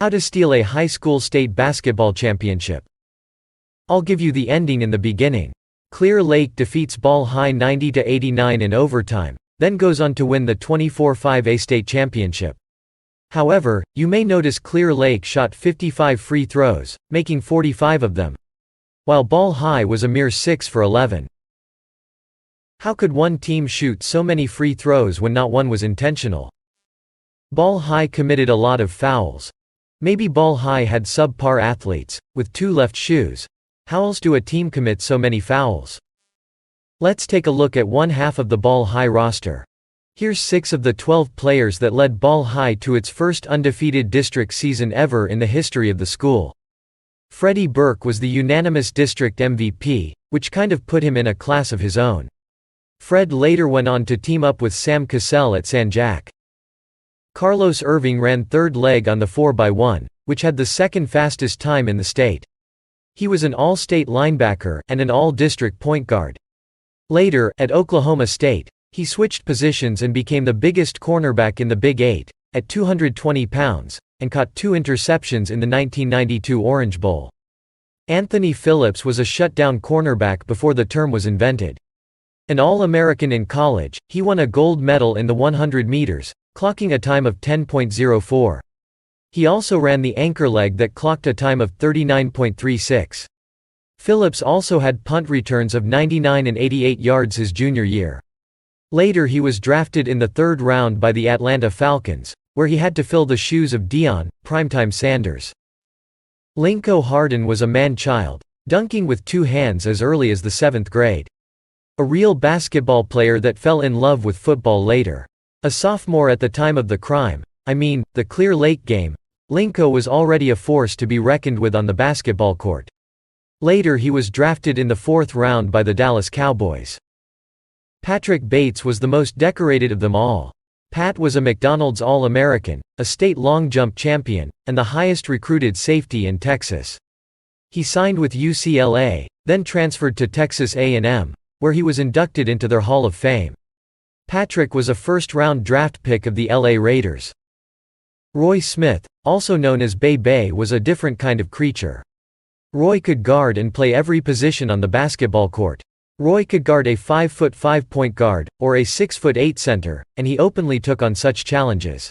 How to steal a high school state basketball championship. I'll give you the ending in the beginning. Clear Lake defeats Ball High 90-89 in overtime, then goes on to win the 24-5A state championship. However, you may notice Clear Lake shot 55 free throws, making 45 of them, while Ball High was a mere 6 for 11. How could one team shoot so many free throws when not one was intentional? Ball High committed a lot of fouls. Maybe Ball High had subpar athletes, with 2 left shoes. How else do a team commit so many fouls? Let's take a look at one half of the Ball High roster. Here's 6 of the 12 players that led Ball High to its first undefeated district season ever in the history of the school. Freddie Burke was the unanimous district MVP, which kind of put him in a class of his own. Fred later went on to team up with Sam Cassell at San Jac. Carlos Irving ran third leg on the 4x1, which had the second fastest time in the state. He was an all-state linebacker and an all-district point guard. Later, at Oklahoma State, he switched positions and became the biggest cornerback in the Big 8, at 220 pounds, and caught 2 interceptions in the 1992 Orange Bowl. Anthony Phillips was a shutdown cornerback before the term was invented. An All-American in college, he won a gold medal in the 100 meters, clocking a time of 10.04. He also ran the anchor leg that clocked a time of 39.36. Phillips also had punt returns of 99 and 88 yards his junior year. Later he was drafted in the 3rd round by the Atlanta Falcons, where he had to fill the shoes of Deion "Primetime" Sanders. Linco Harden was a man-child, dunking with 2 hands as early as the 7th grade. A real basketball player that fell in love with football later. A sophomore at the time of the crime, the Clear Lake game, Linco was already a force to be reckoned with on the basketball court. Later he was drafted in the 4th round by the Dallas Cowboys. Patrick Bates was the most decorated of them all. Pat was a McDonald's All-American, a state long jump champion, and the highest recruited safety in Texas. He signed with UCLA, then transferred to Texas A&M, where he was inducted into their Hall of Fame. Patrick was a first-round draft pick of the LA Raiders. Roy Smith, also known as Bay Bay, was a different kind of creature. Roy could guard and play every position on the basketball court. Roy could guard a 5'5" point guard, or a 6'8" center, and he openly took on such challenges.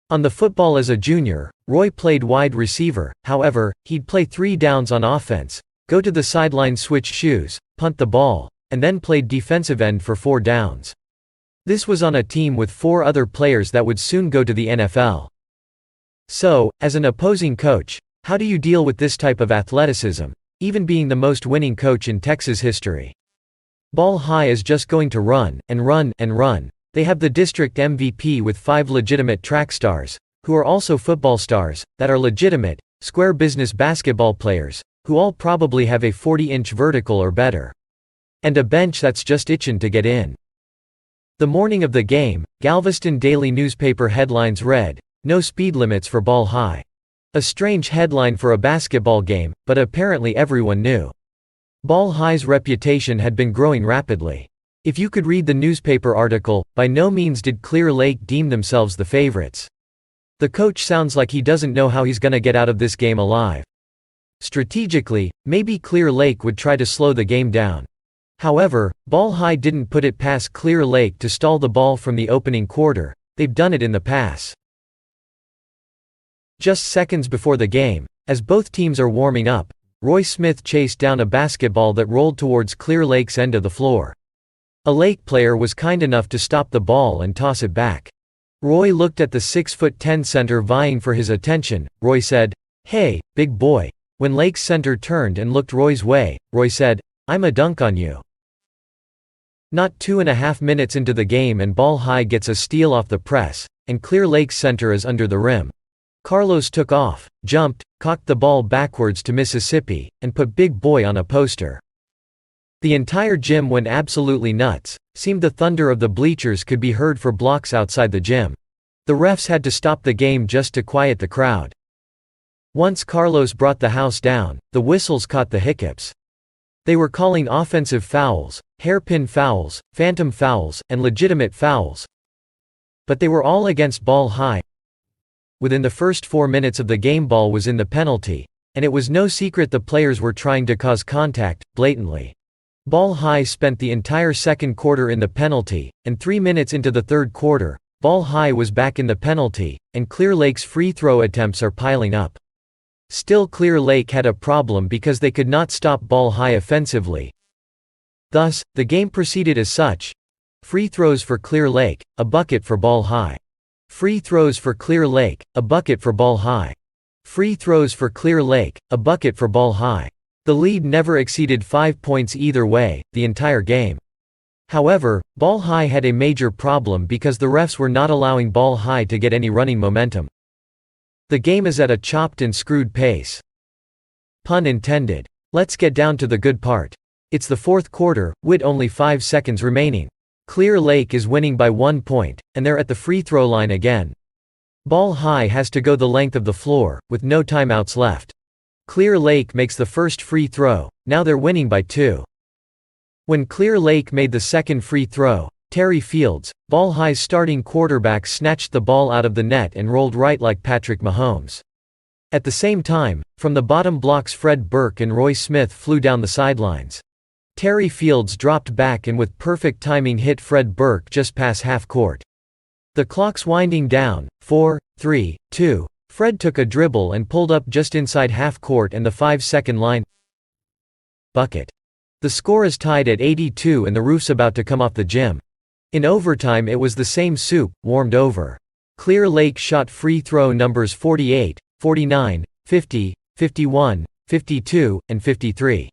On the football as a junior, Roy played wide receiver. However, he'd play 3 downs on offense, go to the sideline, switch shoes, punt the ball, and then played defensive end for 4 downs. This was on a team with 4 other players that would soon go to the NFL. So, as an opposing coach, how do you deal with this type of athleticism, even being the most winning coach in Texas history? Ball High is just going to run, and run, and run. They have the district MVP with 5 legitimate track stars, who are also football stars, that are legitimate, square business basketball players, who all probably have a 40-inch vertical or better. And a bench that's just itching to get in. The morning of the game, Galveston daily newspaper headlines read, "No speed limits for Ball High." A strange headline for a basketball game, but apparently everyone knew. Ball High's reputation had been growing rapidly. If you could read the newspaper article, by no means did Clear Lake deem themselves the favorites. The coach sounds like he doesn't know how he's gonna get out of this game alive. Strategically, maybe Clear Lake would try to slow the game down. However, Ball High didn't put it past Clear Lake to stall the ball from the opening quarter. They've done it in the past. Just seconds before the game, as both teams are warming up, Roy Smith chased down a basketball that rolled towards Clear Lake's end of the floor. A Lake player was kind enough to stop the ball and toss it back. Roy looked at the 6'10" center vying for his attention. Roy said, "Hey, big boy." When Lake's center turned and looked Roy's way, Roy said, "I'm a dunk on you." Not 2.5 minutes into the game and Ball High gets a steal off the press, and Clear Lake's center is under the rim. Carlos took off, jumped, cocked the ball backwards to Mississippi, and put Big Boy on a poster. The entire gym went absolutely nuts. Seemed the thunder of the bleachers could be heard for blocks outside the gym. The refs had to stop the game just to quiet the crowd. Once Carlos brought the house down, the whistles caught the hiccups. They were calling offensive fouls, hairpin fouls, phantom fouls, and legitimate fouls. But they were all against Ball High. within the first 4 minutes of the game ball was in the penalty, and it was no secret the players were trying to cause contact, blatantly. Ball High spent the entire second quarter in the penalty, and 3 minutes into the third quarter, Ball High was back in the penalty, and Clear Lake's free throw attempts are piling up. Still, Clear Lake had a problem because they could not stop Ball High offensively. Thus, the game proceeded as such: free throws for Clear Lake, a bucket for Ball High. Free throws for Clear Lake, a bucket for Ball High. Free throws for Clear Lake, a bucket for Ball High. The lead never exceeded 5 points either way, the entire game. However, Ball High had a major problem because the refs were not allowing Ball High to get any running momentum. The game is at a chopped and screwed pace. Pun intended. Let's get down to the good part. It's the fourth quarter, with only 5 seconds remaining. Clear Lake is winning by 1 point, and they're at the free throw line again. Ball High has to go the length of the floor, with no timeouts left. Clear Lake makes the first free throw, now they're winning by 2. When Clear Lake made the second free throw, Terry Fields, Ball High's starting quarterback, snatched the ball out of the net and rolled right like Patrick Mahomes. At the same time, from the bottom blocks Fred Burke and Roy Smith flew down the sidelines. Terry Fields dropped back and with perfect timing hit Fred Burke just past half court. The clock's winding down, 4, 3, 2. Fred took a dribble and pulled up just inside half court and the 5-second line. Bucket. The score is tied at 82 and the roof's about to come off the gym. In overtime it was the same soup, warmed over. Clear Lake shot free throw numbers 48, 49, 50, 51, 52, and 53.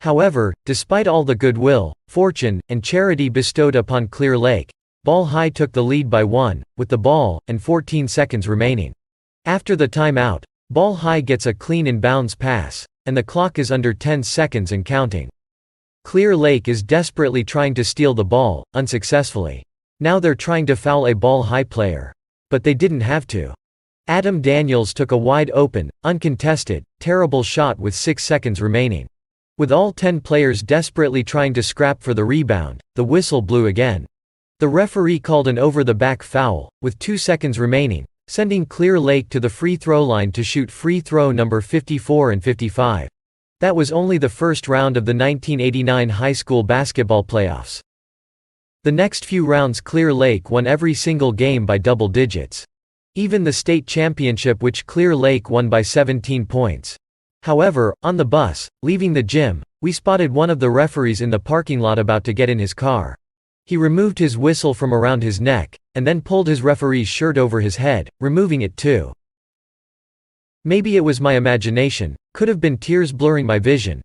However, despite all the goodwill, fortune, and charity bestowed upon Clear Lake, Ball High took the lead by 1, with the ball and 14 seconds remaining. After the timeout, Ball High gets a clean inbounds pass, and the clock is under 10 seconds and counting. Clear Lake is desperately trying to steal the ball, unsuccessfully. Now they're trying to foul a Ball High player. But they didn't have to. Adam Daniels took a wide open, uncontested, terrible shot with 6 seconds remaining. With all 10 players desperately trying to scrap for the rebound, the whistle blew again. The referee called an over-the-back foul, with 2 seconds remaining, sending Clear Lake to the free throw line to shoot free throw number 54 and 55. That was only the first round of the 1989 high school basketball playoffs. The next few rounds Clear Lake won every single game by double digits. Even the state championship, which Clear Lake won by 17 points. However, on the bus, leaving the gym, we spotted one of the referees in the parking lot about to get in his car. He removed his whistle from around his neck, and then pulled his referee's shirt over his head, removing it too. Maybe it was my imagination, could have been tears blurring my vision.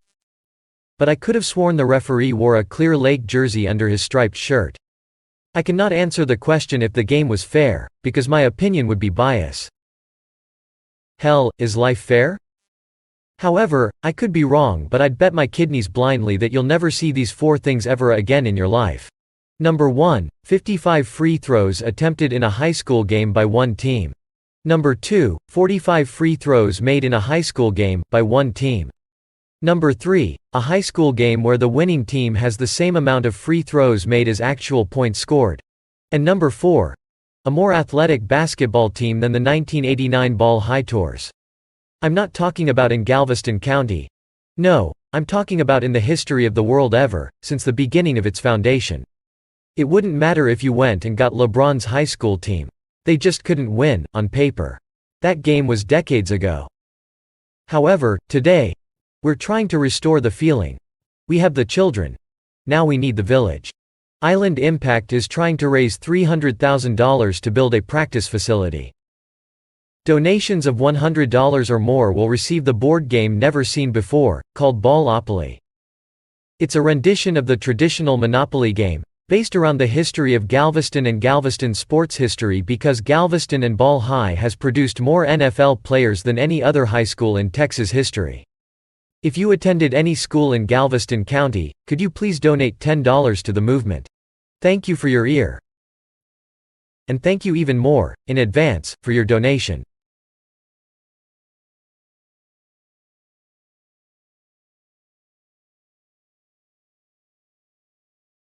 But I could have sworn the referee wore a Clear Lake jersey under his striped shirt. I cannot answer the question if the game was fair, because my opinion would be biased. Hell, is life fair? However, I could be wrong, but I'd bet my kidneys blindly that you'll never see these 4 things ever again in your life. Number 1, 55 free throws attempted in a high school game by one team. Number 2, 45 free throws made in a high school game, by one team. Number 3, a high school game where the winning team has the same amount of free throws made as actual points scored. And number 4, a more athletic basketball team than the 1989 Ball High Tours. I'm not talking about in Galveston County. No, I'm talking about in the history of the world ever, since the beginning of its foundation. It wouldn't matter if you went and got LeBron's high school team. They just couldn't win, on paper. That game was decades ago. However, today, we're trying to restore the feeling. We have the children. Now we need the village. Island Impact is trying to raise $300,000 to build a practice facility. Donations of $100 or more will receive the board game never seen before, called Ballopoly. It's a rendition of the traditional Monopoly game, based around the history of Galveston and Galveston sports history, because Galveston and Ball High has produced more NFL players than any other high school in Texas history. If you attended any school in Galveston County, could you please donate $10 to the movement? Thank you for your ear. And thank you even more, in advance, for your donation.